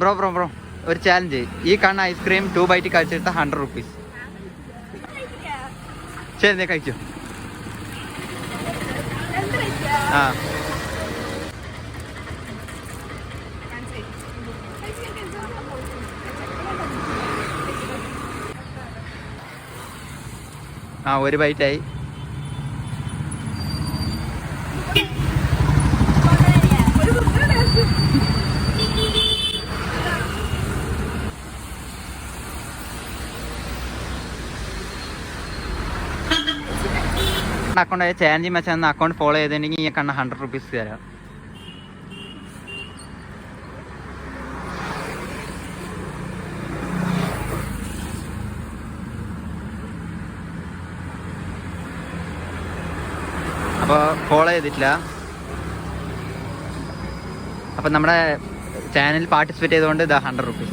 Bro bro bro ഒരു challenge. ഈ കാണുന്ന ഐസ്ക്രീം 2 ബൈറ്റ് കഴിച്ചെടുത്ത 100 rupees. ശരി നീ കഴിച്ചു. ആ ആ 1 ബൈറ്റായി. അക്കൗണ്ട് ചാലഞ്ച് മച്ചാന്ന് അക്കൗണ്ട് ഫോളോ ചെയ്തിട്ടുണ്ടെങ്കിൽ ഈ കണ്ണ 100 rupees തരാം. അപ്പോൾ ഫോളോ ചെയ്തിട്ടില്ല. അപ്പം നമ്മുടെ ചാനൽ പാർട്ടിസിപ്പേറ്റ് ചെയ്തുകൊണ്ട് ഇതാ 100 rupees.